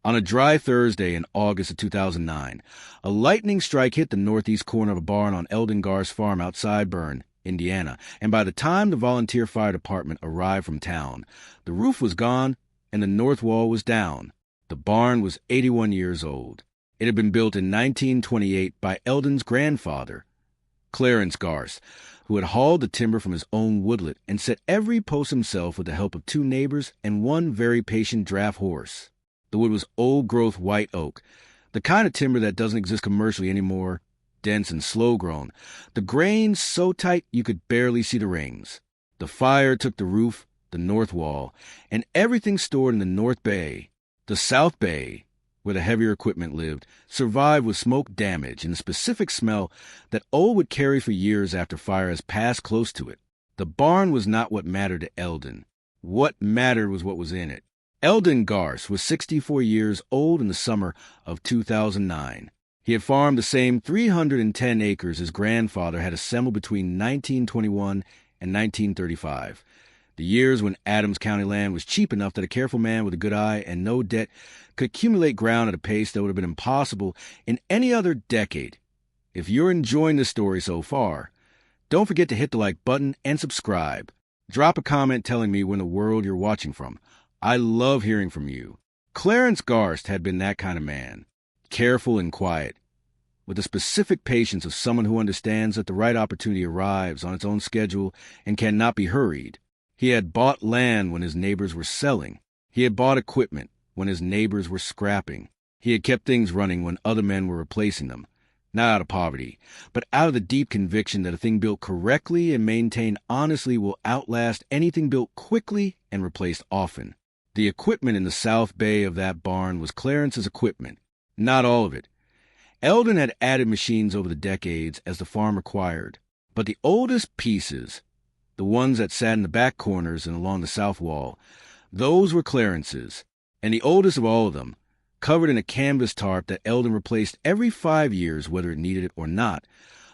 On a dry Thursday in August of 2009, a lightning strike hit the northeast corner of a barn on Eldon Garst's farm outside Bern, Indiana, and by the time the volunteer fire department arrived from town, the roof was gone and the north wall was down. The barn was 81 years old. It had been built in 1928 by Eldon's grandfather, Clarence Garst, who had hauled the timber from his own woodlot and set every post himself with the help of 2 neighbors and 1 very patient draft horse. The wood was old-growth white oak, the kind of timber that doesn't exist commercially anymore, dense and slow-grown, the grain so tight you could barely see the rings. The fire took the roof, the north wall, and everything stored in the North Bay. The South Bay, where the heavier equipment lived, survived with smoke damage and a specific smell that old would carry for years after fire has passed close to it. The barn was not what mattered to Eldon. What mattered was what was in it. Eldon Garst was 64 years old in the summer of 2009. He had farmed the same 310 acres his grandfather had assembled between 1921 and 1935, the years when Adams County land was cheap enough that a careful man with a good eye and no debt could accumulate ground at a pace that would have been impossible in any other decade. If you're enjoying this story so far, don't forget to hit the like button and subscribe. Drop a comment telling me where in the world you're watching from. I love hearing from you. Clarence Garst had been that kind of man, careful and quiet, with the specific patience of someone who understands that the right opportunity arrives on its own schedule and cannot be hurried. He had bought land when his neighbors were selling. He had bought equipment when his neighbors were scrapping. He had kept things running when other men were replacing them, not out of poverty, but out of the deep conviction that a thing built correctly and maintained honestly will outlast anything built quickly and replaced often. The equipment in the South Bay of that barn was Clarence's equipment, not all of it. Eldon had added machines over the decades as the farm required, but the oldest pieces, the ones that sat in the back corners and along the south wall, those were Clarence's, and the oldest of all of them, covered in a canvas tarp that Eldon replaced every 5 years whether it needed it or not,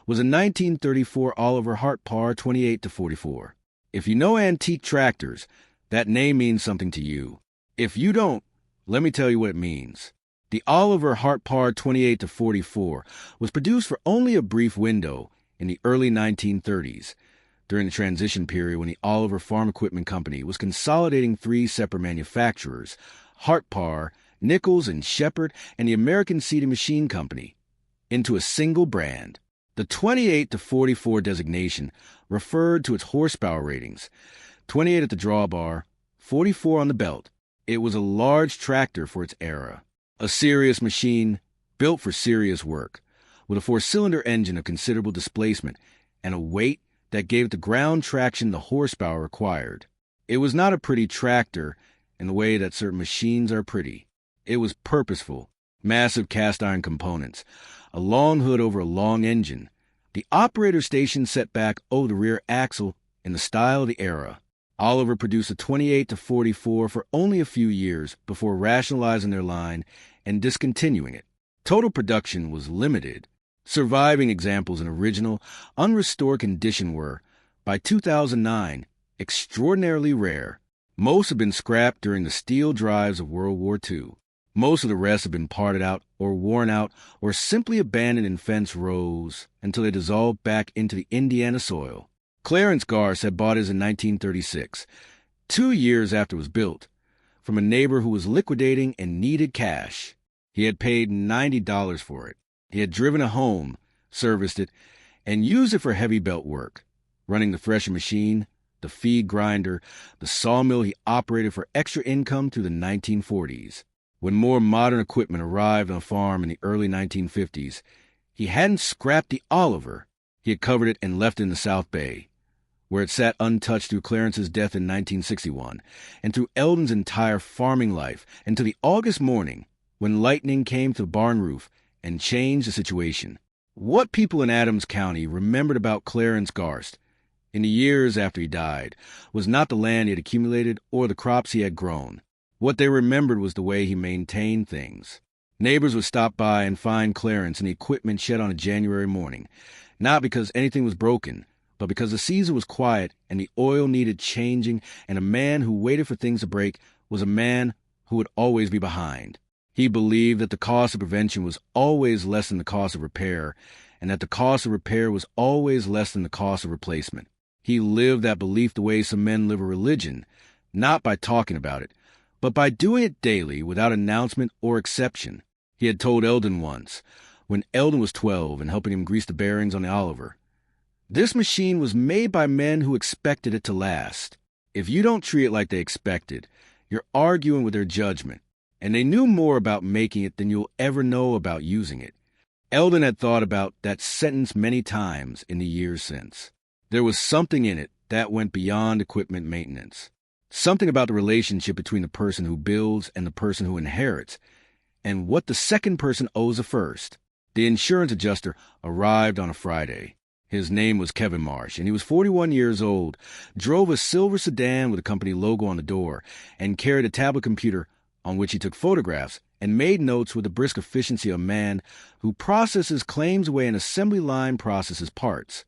was a 1934 Oliver Hartpar 28-44. If you know antique tractors, that name means something to you. If you don't, let me tell you what it means. The Oliver Hartpar 28-44 was produced for only a brief window in the early 1930s, during the transition period when the Oliver Farm Equipment Company was consolidating 3 separate manufacturers, Hartpar, Nichols and Shepard, and the American Seeding Machine Company, into a single brand. The 28-44 designation referred to its horsepower ratings, 28 at the drawbar, 44 on the belt. It was a large tractor for its era, a serious machine built for serious work, with a 4-cylinder engine of considerable displacement and a weight that gave it the ground traction the horsepower required. It was not a pretty tractor in the way that certain machines are pretty. It was purposeful, massive cast-iron components, a long hood over a long engine, the operator station set back over the rear axle in the style of the era. Oliver produced a 28-44 for only a few years before rationalizing their line and discontinuing it. Total production was limited. Surviving examples in original, unrestored condition were, by 2009, extraordinarily rare. Most have been scrapped during the steel drives of World War II. Most of the rest have been parted out or worn out or simply abandoned in fence rows until they dissolved back into the Indiana soil. Clarence Garst had bought his in 1936, 2 years after it was built, from a neighbor who was liquidating and needed cash. He had paid $90 for it. He had driven it home, serviced it, and used it for heavy belt work, running the thresher machine, the feed grinder, the sawmill he operated for extra income through the 1940s. When more modern equipment arrived on the farm in the early 1950s, he hadn't scrapped the Oliver. He had covered it and left it in the South Bay, where it sat untouched through Clarence's death in 1961, and through Eldon's entire farming life until the August morning when lightning came to the barn roof and changed the situation. What people in Adams County remembered about Clarence Garst in the years after he died was not the land he had accumulated or the crops he had grown. What they remembered was the way he maintained things. Neighbors would stop by and find Clarence and the equipment shed on a January morning, not because anything was broken, but because the season was quiet and the oil needed changing, and a man who waited for things to break was a man who would always be behind. He believed that the cost of prevention was always less than the cost of repair, and that the cost of repair was always less than the cost of replacement. He lived that belief the way some men live a religion, not by talking about it, but by doing it daily without announcement or exception. He had told Eldon once, when Eldon was 12 and helping him grease the bearings on the Oliver, "This machine was made by men who expected it to last. If you don't treat it like they expected, you're arguing with their judgment, and they knew more about making it than you'll ever know about using it." Eldon had thought about that sentence many times in the years since. There was something in it that went beyond equipment maintenance. Something about the relationship between the person who builds and the person who inherits, and what the second person owes the first. The insurance adjuster arrived on a Friday. His name was Kevin Marsh, and he was 41 years old, drove a silver sedan with a company logo on the door, and carried a tablet computer on which he took photographs and made notes with the brisk efficiency of a man who processes claims the way an assembly line processes parts,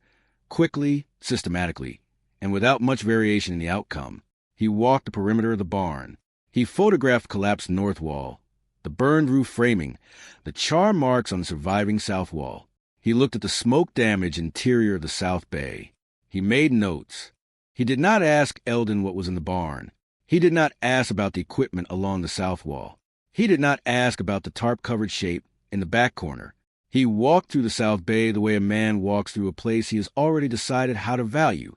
quickly, systematically, and without much variation in the outcome. He walked the perimeter of the barn. He photographed the collapsed north wall, the burned roof framing, the char marks on the surviving south wall. He looked at the smoke-damaged interior of the south bay. He made notes. He did not ask Eldon what was in the barn. He did not ask about the equipment along the south wall. He did not ask about the tarp-covered shape in the back corner. He walked through the south bay the way a man walks through a place he has already decided how to value,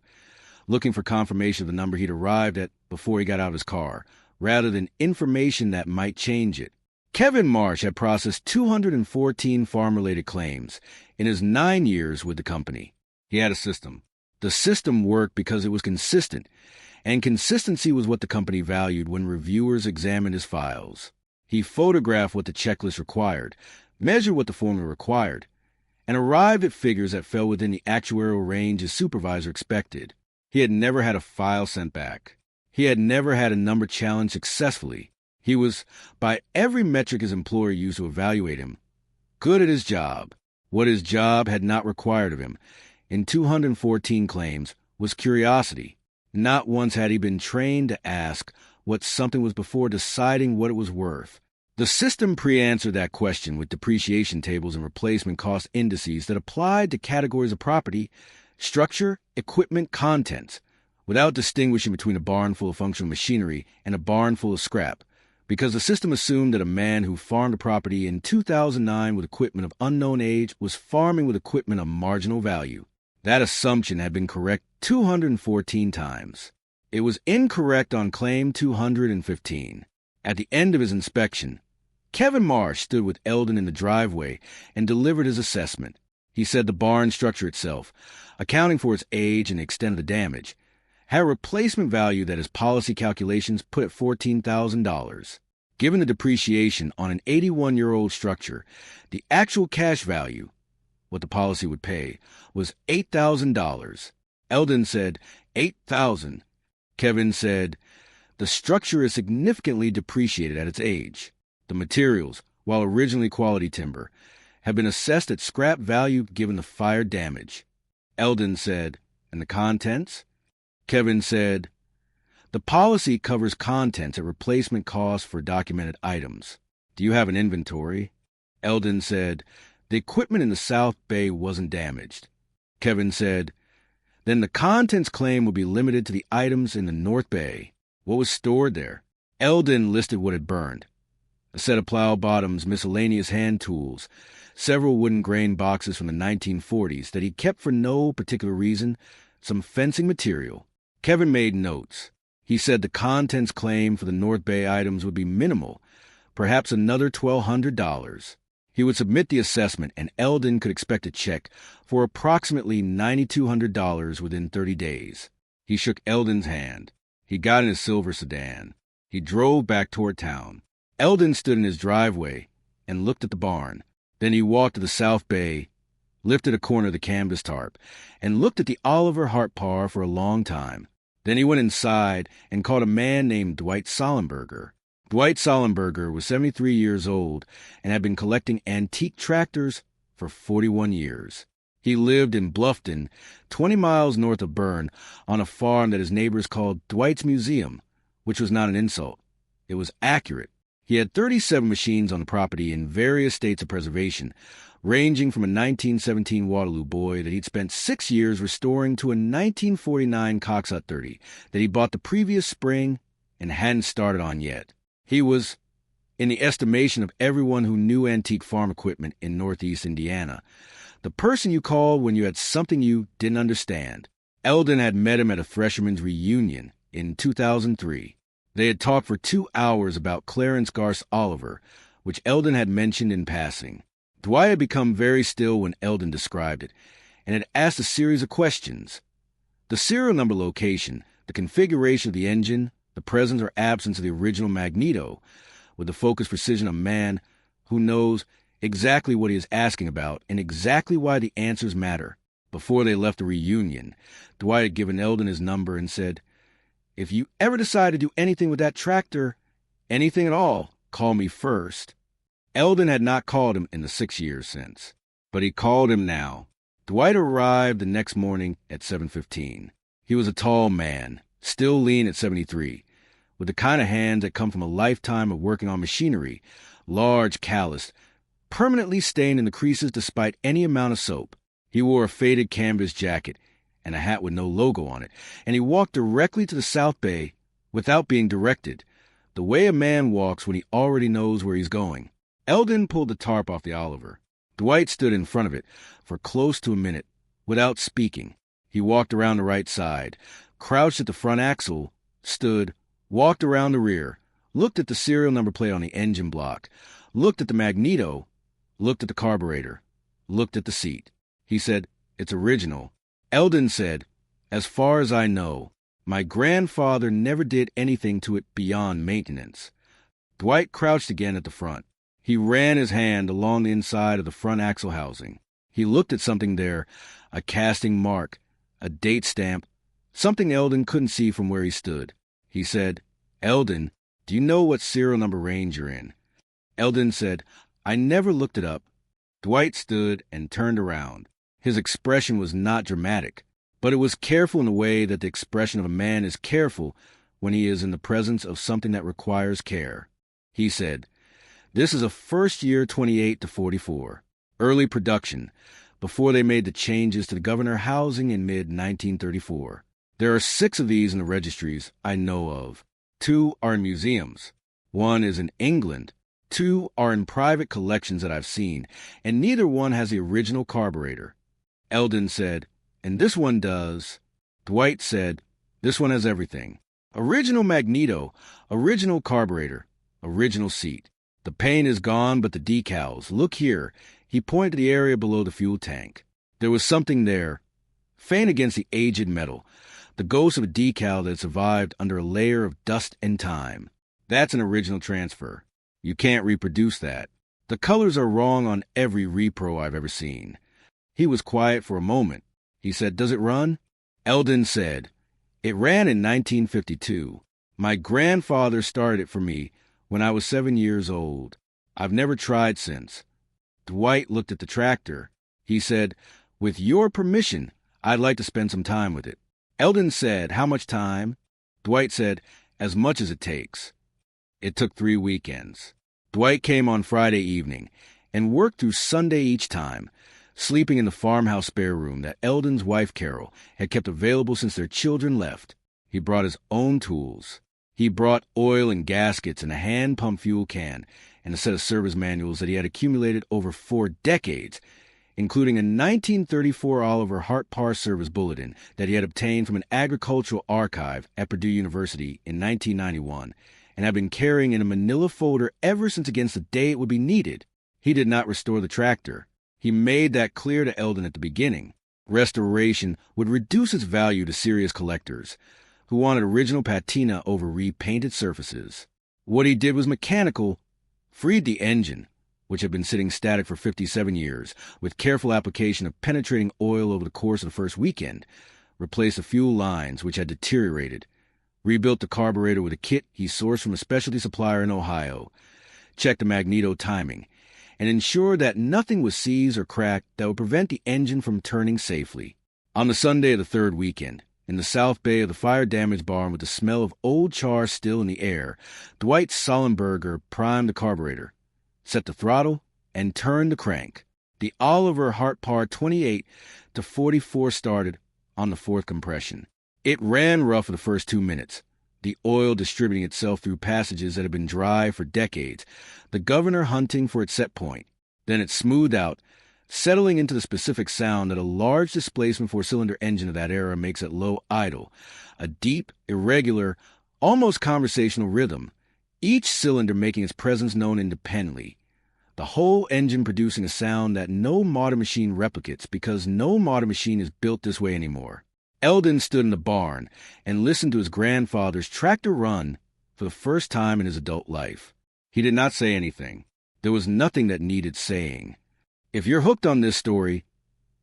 looking for confirmation of the number he'd arrived at before he got out of his car, rather than information that might change it. Kevin Marsh had processed 214 farm-related claims in his 9 years with the company. He had a system. The system worked because it was consistent, and consistency was what the company valued when reviewers examined his files. He photographed what the checklist required, measured what the formula required, and arrived at figures that fell within the actuarial range his supervisor expected. He had never had a file sent back. He had never had a number challenged successfully. He was, by every metric his employer used to evaluate him, good at his job. What his job had not required of him, in 214 claims, was curiosity. Not once had he been trained to ask what something was before deciding what it was worth. The system pre-answered that question with depreciation tables and replacement cost indices that applied to categories of property, structure, equipment, contents, without distinguishing between a barn full of functional machinery and a barn full of scrap, because the system assumed that a man who farmed a property in 2009 with equipment of unknown age was farming with equipment of marginal value. That assumption had been correct 214 times. It was incorrect on claim 215. At the end of his inspection, Kevin Marsh stood with Eldon in the driveway and delivered his assessment. He said the barn structure itself, accounting for its age and the extent of the damage, had a replacement value that his policy calculations put at $14,000. Given the depreciation on an 81-year-old structure, the actual cash value, what the policy would pay, was $8,000. Eldon said, $8,000. Kevin said, the structure is significantly depreciated at its age. The materials, while originally quality timber, have been assessed at scrap value given the fire damage. Eldon said, and the contents? Kevin said, the policy covers contents at replacement cost for documented items. Do you have an inventory? Eldon said, the equipment in the South Bay wasn't damaged. Kevin said, then the contents claim will be limited to the items in the North Bay. What was stored there? Eldon listed what had burned. A set of plow bottoms, miscellaneous hand tools, several wooden grain boxes from the 1940s that he kept for no particular reason, some fencing material. Kevin made notes. He said the contents claim for the North Bay items would be minimal, perhaps another $1,200. He would submit the assessment, and Eldon could expect a check for approximately $9,200 within 30 days. He shook Eldon's hand. He got in his silver sedan. He drove back toward town. Eldon stood in his driveway and looked at the barn. Then he walked to the South Bay, lifted a corner of the canvas tarp, and looked at the Oliver Hart Par for a long time. Then he went inside and called a man named Dwight Sollenberger. Dwight Sollenberger was 73 years old and had been collecting antique tractors for 41 years. He lived in Bluffton, 20 miles north of Bern, on a farm that his neighbors called Dwight's Museum, which was not an insult. It was accurate. He had 37 machines on the property in various states of preservation, ranging from a 1917 Waterloo boy that he'd spent 6 years restoring to a 1949 Coxsut 30 that he bought the previous spring and hadn't started on yet. He was, in the estimation of everyone who knew antique farm equipment in Northeast Indiana, the person you called when you had something you didn't understand. Eldon had met him at a Thresherman's reunion in 2003. They had talked for 2 hours about Clarence Garce Oliver, which Eldon had mentioned in passing. Dwight had become very still when Eldon described it, and had asked a series of questions. The serial number location, the configuration of the engine, the presence or absence of the original magneto, with the focused precision of a man who knows exactly what he is asking about and exactly why the answers matter. Before they left the reunion, Dwight had given Eldon his number and said, "If you ever decide to do anything with that tractor, anything at all, call me first." Eldon had not called him in the 6 years since, but he called him now. Dwight arrived the next morning at 7:15. He was a tall man, still lean at 73, with the kind of hands that come from a lifetime of working on machinery, large, calloused, permanently stained in the creases despite any amount of soap. He wore a faded canvas jacket and a hat with no logo on it, and he walked directly to the South Bay without being directed, the way a man walks when he already knows where he's going. Eldon pulled the tarp off the Oliver. Dwight stood in front of it for close to a minute, without speaking. He walked around the right side, crouched at the front axle, stood, walked around the rear, looked at the serial number plate on the engine block, looked at the magneto, looked at the carburetor, looked at the seat. He said, "It's original." Eldon said, "As far as I know, my grandfather never did anything to it beyond maintenance." Dwight crouched again at the front. He ran his hand along the inside of the front axle housing. He looked at something there, a casting mark, a date stamp, something Eldon couldn't see from where he stood. He said, "Eldon, do you know what serial number range you're in?" Eldon said, "I never looked it up." Dwight stood and turned around. His expression was not dramatic, but it was careful in the way that the expression of a man is careful when he is in the presence of something that requires care. He said, "This is a first year 28 to 44, early production, before they made the changes to the governor housing in mid-1934. There are 6 of these in the registries I know of. 2 are in museums. 1 is in England. 2 are in private collections that I've seen, and neither one has the original carburetor." Eldon said, "And this one does." Dwight said, "This one has everything. Original magneto, original carburetor, original seat. The paint is gone, but the decals. Look here." He pointed to the area below the fuel tank. There was something there, faint against the aged metal, the ghost of a decal that had survived under a layer of dust and time. That's an original transfer. You can't reproduce that. The colors are wrong on every repro I've ever seen." He was quiet for a moment. He said, "Does it run?" Eldon said, "It ran in 1952. My grandfather started it for me when I was 7 years old. I've never tried since." Dwight looked at the tractor. He said, "With your permission, I'd like to spend some time with it." Eldon said, "How much time?" Dwight said, "As much as it takes." It took 3 weekends. Dwight came on Friday evening and worked through Sunday each time, sleeping in the farmhouse spare room that Eldon's wife, Carol, had kept available since their children left. He brought his own tools. He brought oil and gaskets and a hand-pump fuel can and a set of service manuals that he had accumulated over 4 decades, including a 1934 Oliver Hart-Parr service bulletin that he had obtained from an agricultural archive at Purdue University in 1991 and had been carrying in a manila folder ever since against the day it would be needed. He did not restore the tractor. He made that clear to Eldon at the beginning. Restoration would reduce its value to serious collectors who wanted original patina over repainted surfaces. What he did was mechanical, freed the engine, which had been sitting static for 57 years, with careful application of penetrating oil over the course of the first weekend, replaced the fuel lines, which had deteriorated, rebuilt the carburetor with a kit he sourced from a specialty supplier in Ohio, checked the magneto timing, and ensured that nothing was seized or cracked that would prevent the engine from turning safely. On the Sunday of the 3rd weekend, In the south bay of the fire-damaged barn with the smell of old char still in the air, Dwight Sollenberger primed the carburetor, set the throttle, and turned the crank. The Oliver Hartpar 28 to 44 started on the fourth compression. It ran rough for the first 2 minutes, the oil distributing itself through passages that had been dry for decades, the governor hunting for its set point. Then it smoothed out, settling into the specific sound that a large displacement four-cylinder engine of that era makes at low idle, a deep, irregular, almost conversational rhythm, each cylinder making its presence known independently, the whole engine producing a sound that no modern machine replicates because no modern machine is built this way anymore. Eldon stood in the barn and listened to his grandfather's tractor run for the first time in his adult life. He did not say anything. There was nothing that needed saying. If you're hooked on this story,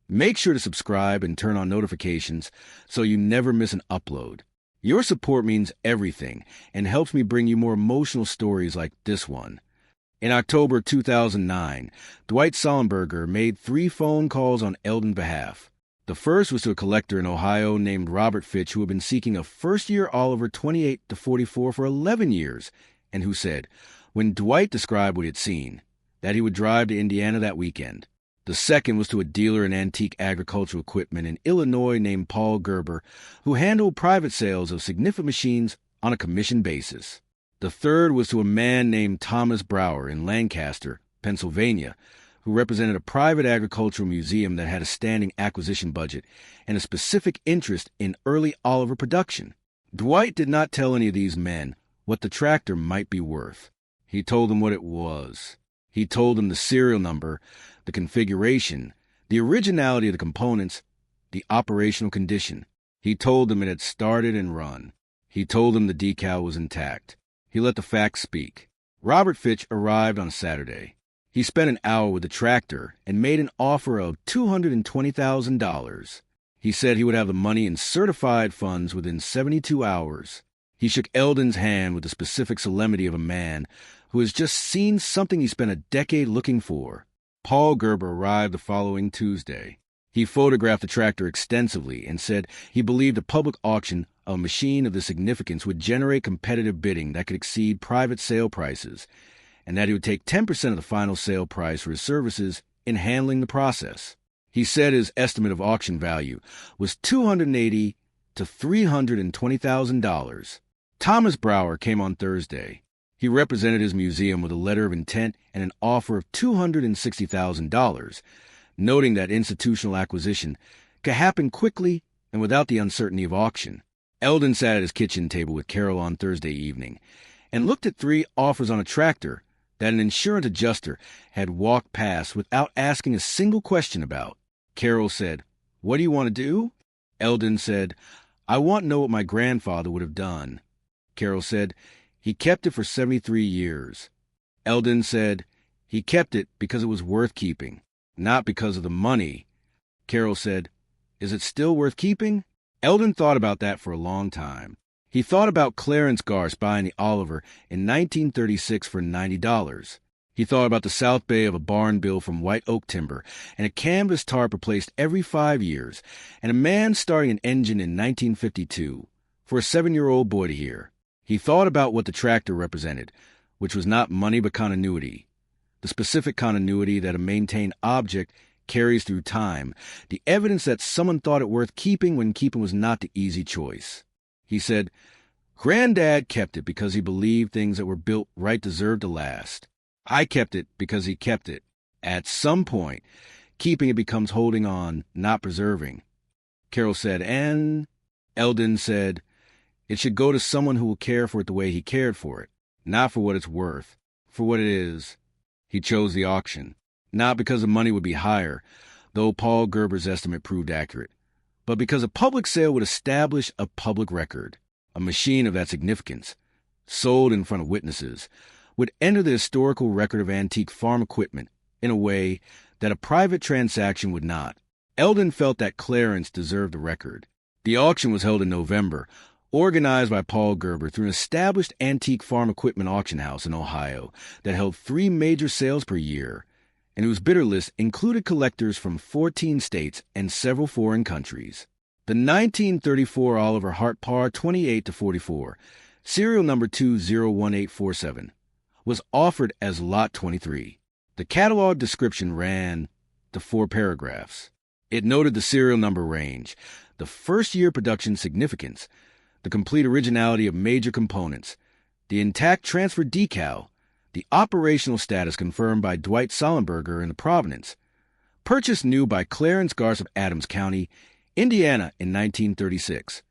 make sure to subscribe and turn on notifications so you never miss an upload. Your support means everything and helps me bring you more emotional stories like this one. In October 2009, Dwight Sollenberger made 3 phone calls on Eldon's behalf. The first was to a collector in Ohio named Robert Fitch, who had been seeking a first-year Oliver 28 to 44 for 11 years, and who said, when Dwight described what he had seen, that he would drive to Indiana that weekend. The second was to a dealer in antique agricultural equipment in Illinois named Paul Gerber, who handled private sales of significant machines on a commission basis. The third was to a man named Thomas Brower in Lancaster, Pennsylvania, who represented a private agricultural museum that had a standing acquisition budget and a specific interest in early Oliver production. Dwight did not tell any of these men what the tractor might be worth. He told them what it was. He told them the serial number, the configuration, the originality of the components, the operational condition. He told them it had started and run. He told them the decal was intact. He let the facts speak. Robert Fitch arrived on Saturday. He spent an hour with the tractor and made an offer of $220,000. He said he would have the money in certified funds within 72 hours. He shook Eldon's hand with the specific solemnity of a man who has just seen something he spent a decade looking for. Paul Gerber arrived the following Tuesday. He photographed the tractor extensively and said he believed a public auction of a machine of this significance would generate competitive bidding that could exceed private sale prices, and that he would take 10% of the final sale price for his services in handling the process. He said his estimate of auction value was $280,000 to $320,000. Thomas Brower came on Thursday. He represented his museum with a letter of intent and an offer of $260,000, noting that institutional acquisition could happen quickly and without the uncertainty of auction. Eldon sat at his kitchen table with Carol on Thursday evening and looked at 3 offers on a tractor that an insurance adjuster had walked past without asking a single question about. Carol said, "What do you want to do?" Eldon said, "I want to know what my grandfather would have done." Carol said, "He kept it for 73 years. Eldon said, "He kept it because it was worth keeping, not because of the money." Carol said, "Is it still worth keeping?" Eldon thought about that for a long time. He thought about Clarence Garst buying the Oliver in 1936 for $90. He thought about the south bay of a barn built from white oak timber and a canvas tarp replaced every 5 years, and a man starting an engine in 1952 for a 7-year-old boy to hear. He thought about what the tractor represented, which was not money but continuity, the specific continuity that a maintained object carries through time, the evidence that someone thought it worth keeping when keeping was not the easy choice. He said, "Granddad kept it because he believed things that were built right deserved to last. I kept it because he kept it. At some point, keeping it becomes holding on, not preserving." Carol said, "And?" Eldon said, "It should go to someone who will care for it the way he cared for it, not for what it's worth, for what it is." He chose the auction, not because the money would be higher, though Paul Gerber's estimate proved accurate, but because a public sale would establish a public record. A machine of that significance, sold in front of witnesses, would enter the historical record of antique farm equipment in a way that a private transaction would not. Eldon felt that Clarence deserved the record. The auction was held in November, organized by Paul Gerber through an established antique farm equipment auction house in Ohio that held 3 major sales per year, and whose bidder list included collectors from 14 states and several foreign countries. The 1934 Oliver Hart Par 28-44, serial number 201847, was offered as Lot 23. The catalog description ran to 4 paragraphs. It noted the serial number range, the first-year production significance, the complete originality of major components, the intact transfer decal, the operational status confirmed by Dwight Sollenberger in the provenance, purchased new by Clarence Garce of Adams County, Indiana in 1936,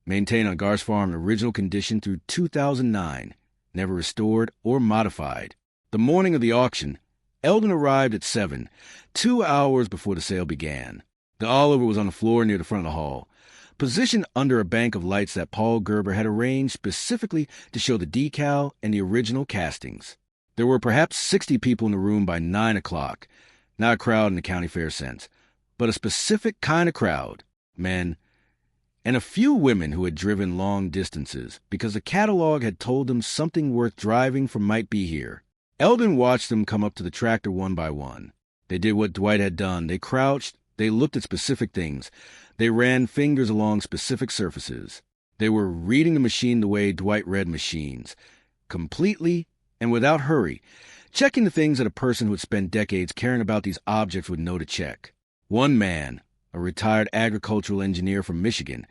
maintained on Garce Farm in original condition through 2009, never restored or modified. The morning of the auction, Eldon arrived at 7, 2 hours before the sale began. The Oliver was on the floor near the front of the hall, positioned under a bank of lights that Paul Gerber had arranged specifically to show the decal and the original castings. There were perhaps 60 people in the room by 9 o'clock, not a crowd in the county fair sense, but a specific kind of crowd, men, and a few women who had driven long distances because the catalog had told them something worth driving for might be here. Eldon watched them come up to the tractor one by one. They did what Dwight had done. They crouched, they looked at specific things, they ran fingers along specific surfaces. They were reading the machine the way Dwight read machines, completely and without hurry, checking the things that a person who had spent decades caring about these objects would know to check. One man, a retired agricultural engineer from Michigan,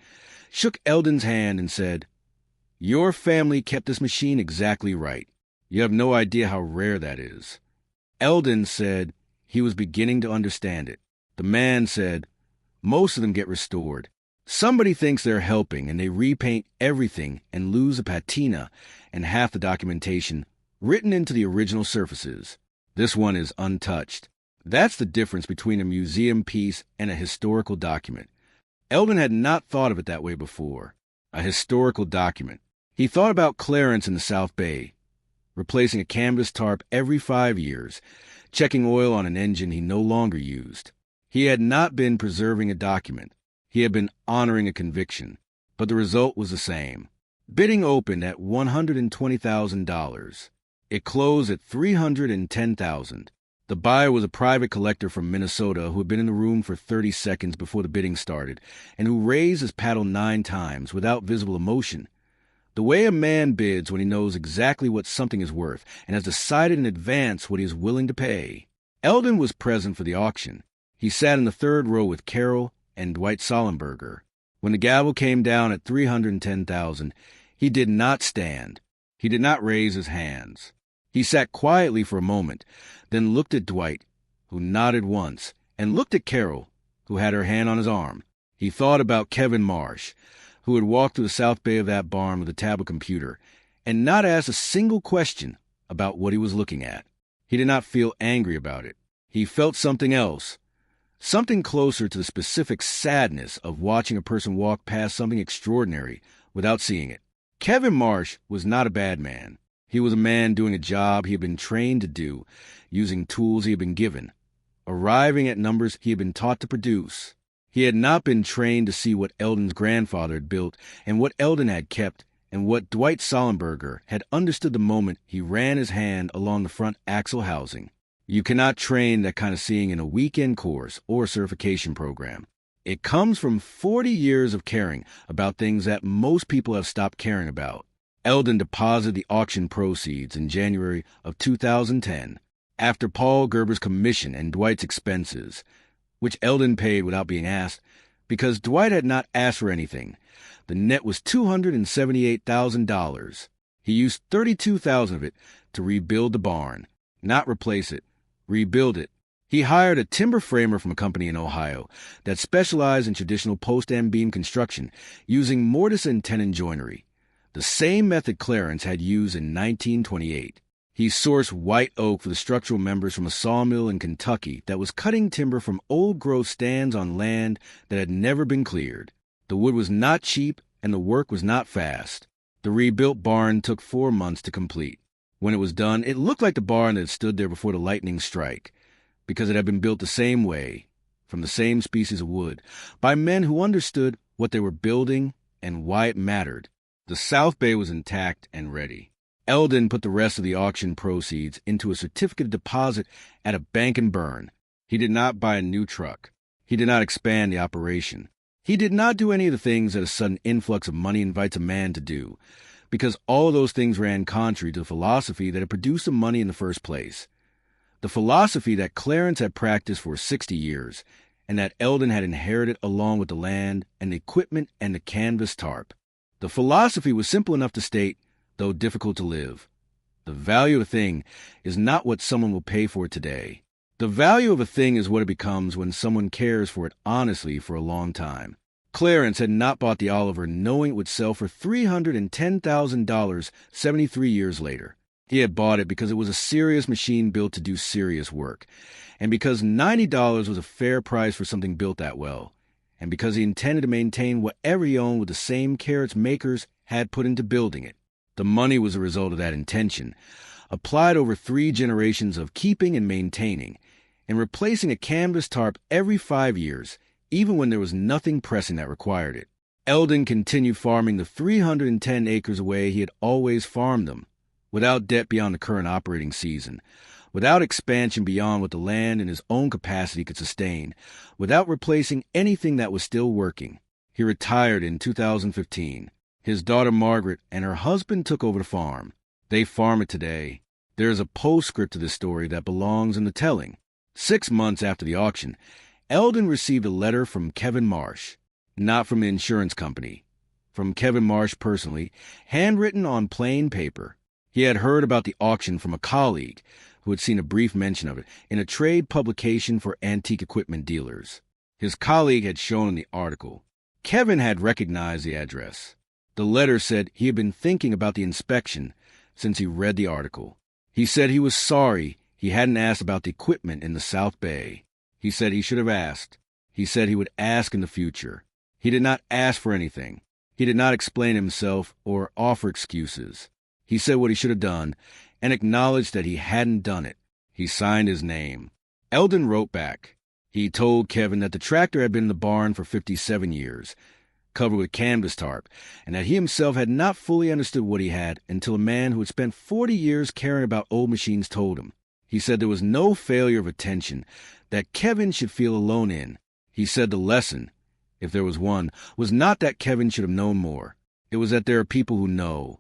shook Eldon's hand and said, "Your family kept this machine exactly right. You have no idea how rare that is." Eldon said he was beginning to understand it. The man said, "Most of them get restored. Somebody thinks they're helping and they repaint everything and lose the patina and half the documentation written into the original surfaces. This one is untouched. That's the difference between a museum piece and a historical document." Eldon had not thought of it that way before. A historical document. He thought about Clarence in the South Bay, replacing a canvas tarp every 5 years, checking oil on an engine he no longer used. He had not been preserving a document. He had been honoring a conviction. But the result was the same. Bidding opened at $120,000. It closed at $310,000. The buyer was a private collector from Minnesota who had been in the room for 30 seconds before the bidding started and who raised his paddle 9 times without visible emotion. The way a man bids when he knows exactly what something is worth and has decided in advance what he is willing to pay. Eldon was present for the auction. He sat in the 3rd row with Carroll and Dwight Sollenberger. When the gavel came down at $310,000, he did not stand. He did not raise his hands. He sat quietly for a moment, then looked at Dwight, who nodded once, and looked at Carroll, who had her hand on his arm. He thought about Kevin Marsh, who had walked through the South Bay of that barn with a tablet computer and not asked a single question about what he was looking at. He did not feel angry about it. He felt something else, something closer to the specific sadness of watching a person walk past something extraordinary without seeing it. Kevin Marsh was not a bad man. He was a man doing a job he had been trained to do, using tools he had been given, arriving at numbers he had been taught to produce. He had not been trained to see what Eldon's grandfather had built and what Eldon had kept and what Dwight Sollenberger had understood the moment he ran his hand along the front axle housing. You cannot train that kind of seeing in a weekend course or certification program. It comes from 40 years of caring about things that most people have stopped caring about. Eldon deposited the auction proceeds in January of 2010, after Paul Gerber's commission and Dwight's expenses, which Eldon paid without being asked, because Dwight had not asked for anything. The net was $278,000. He used $32,000 of it to rebuild the barn, not replace it, rebuild it. He hired a timber framer from a company in Ohio that specialized in traditional post and beam construction using mortise and tenon joinery, the same method Clarence had used in 1928. He sourced white oak for the structural members from a sawmill in Kentucky that was cutting timber from old-growth stands on land that had never been cleared. The wood was not cheap, and the work was not fast. The rebuilt barn took 4 months to complete. When it was done, it looked like the barn that had stood there before the lightning strike, because it had been built the same way, from the same species of wood, by men who understood what they were building and why it mattered. The South Bay was intact and ready. Eldon put the rest of the auction proceeds into a certificate of deposit at a bank in Bern. He did not buy a new truck. He did not expand the operation. He did not do any of the things that a sudden influx of money invites a man to do, because all of those things ran contrary to the philosophy that had produced the money in the first place. The philosophy that Clarence had practiced for 60 years, and that Eldon had inherited along with the land and the equipment and the canvas tarp. The philosophy was simple enough to state, though difficult to live. The value of a thing is not what someone will pay for it today. The value of a thing is what it becomes when someone cares for it honestly for a long time. Clarence had not bought the Oliver knowing it would sell for $310,000 73 years later. He had bought it because it was a serious machine built to do serious work, and because $90 was a fair price for something built that well, and because he intended to maintain whatever he owned with the same care its makers had put into building it. The money was a result of that intention, applied over 3 generations of keeping and maintaining, and replacing a canvas tarp every 5 years, even when there was nothing pressing that required it. Eldon continued farming the 310 acres away he had always farmed them, without debt beyond the current operating season, without expansion beyond what the land in his own capacity could sustain, without replacing anything that was still working. He retired in 2015. His daughter Margaret and her husband took over the farm. They farm it today. There is a postscript to this story that belongs in the telling. 6 months after the auction, Eldon received a letter from Kevin Marsh, not from the insurance company, from Kevin Marsh personally, handwritten on plain paper. He had heard about the auction from a colleague who had seen a brief mention of it in a trade publication for antique equipment dealers. His colleague had shown him the article. Kevin had recognized the address. The letter said he had been thinking about the inspection since he read the article. He said he was sorry he hadn't asked about the equipment in the South Bay. He said he should have asked. He said he would ask in the future. He did not ask for anything. He did not explain himself or offer excuses. He said what he should have done and acknowledged that he hadn't done it. He signed his name. Eldon wrote back. He told Kevin that the tractor had been in the barn for 57 years, covered with canvas tarp, and that he himself had not fully understood what he had until a man who had spent 40 years caring about old machines told him. He said there was no failure of attention that Kevin should feel alone in. He said the lesson, if there was one, was not that Kevin should have known more. It was that there are people who know,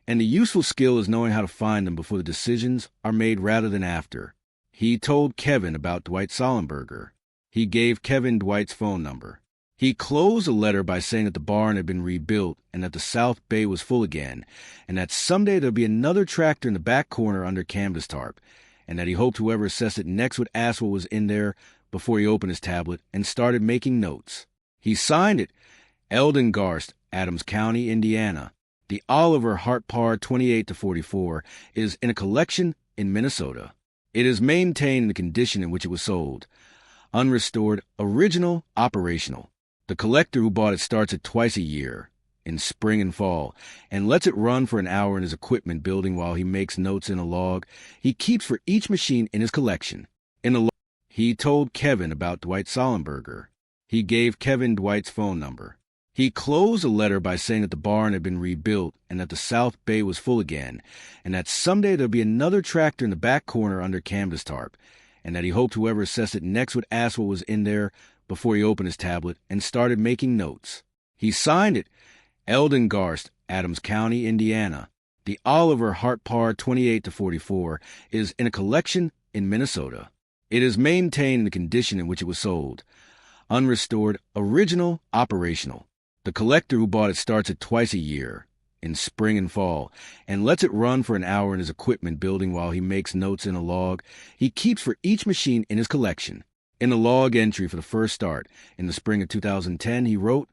and the useful skill is knowing how to find them before the decisions are made rather than after. He told Kevin about Dwight Sollenberger. He gave Kevin Dwight's phone number. He closed the letter by saying that the barn had been rebuilt and that the South Bay was full again, and that someday there'd be another tractor in the back corner under canvas tarp, and that he hoped whoever assessed it next would ask what was in there before he opened his tablet and started making notes. He signed it, Eldon Garst, Adams County, Indiana. The Oliver Hartpar 28-44 is in a collection in Minnesota. It is maintained in the condition in which it was sold. Unrestored, original, operational. The collector who bought it starts it twice a year, in spring and fall, and lets it run for an hour in his equipment building while he makes notes in a log he keeps for each machine in his collection. In the log, he told Kevin about Dwight Sollenberger. He gave Kevin Dwight's phone number. He closed the letter by saying that the barn had been rebuilt and that the South Bay was full again, and that someday there'd be another tractor in the back corner under canvas tarp, and that he hoped whoever assessed it next would ask what was in there before he opened his tablet and started making notes. He signed it, Eldon Garst, Adams County, Indiana. The Oliver Hartpar 28-44 is in a collection in Minnesota. It is maintained in the condition in which it was sold. Unrestored, original, operational. The collector who bought it starts it twice a year, in spring and fall, and lets it run for an hour in his equipment building while he makes notes in a log he keeps for each machine in his collection. In a log entry for the first start, in the spring of 2010, he wrote,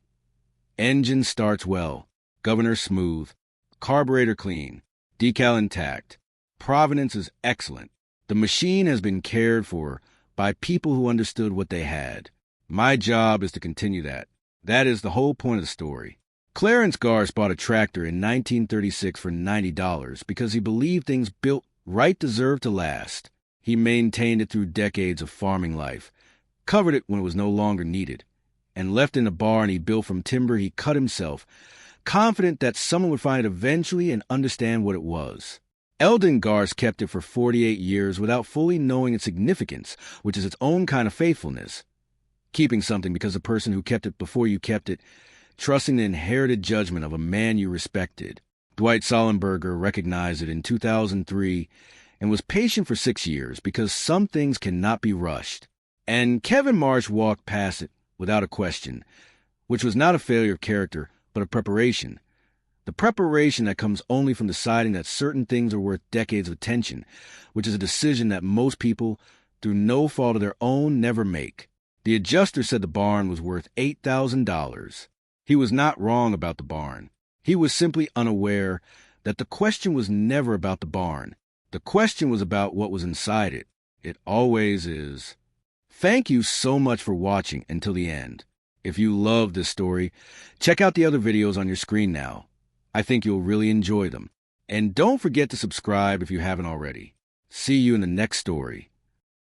"Engine starts well, governor smooth, carburetor clean, decal intact. Provenance is excellent. The machine has been cared for by people who understood what they had. My job is to continue that. That is the whole point of the story." Clarence Garst bought a tractor in 1936 for $90 because he believed things built right deserved to last. He maintained it through decades of farming life, covered it when it was no longer needed, and left in a barn he built from timber he cut himself, confident that someone would find it eventually and understand what it was. Eldon Garst kept it for 48 years without fully knowing its significance, which is its own kind of faithfulness. keeping something because the person who kept it before you kept it, trusting the inherited judgment of a man you respected. Dwight Sollenberger recognized it in 2003 and was patient for 6 years because some things cannot be rushed. And Kevin Marsh walked past it without a question, which was not a failure of character, but of preparation. The preparation that comes only from deciding that certain things are worth decades of attention, which is a decision that most people, through no fault of their own, never make. The adjuster said the barn was worth $8,000. He was not wrong about the barn. He was simply unaware that the question was never about the barn. The question was about what was inside it. It always is. Thank you so much for watching until the end. If you loved this story, check out the other videos on your screen now. I think you'll really enjoy them. And don't forget to subscribe if you haven't already. See you in the next story.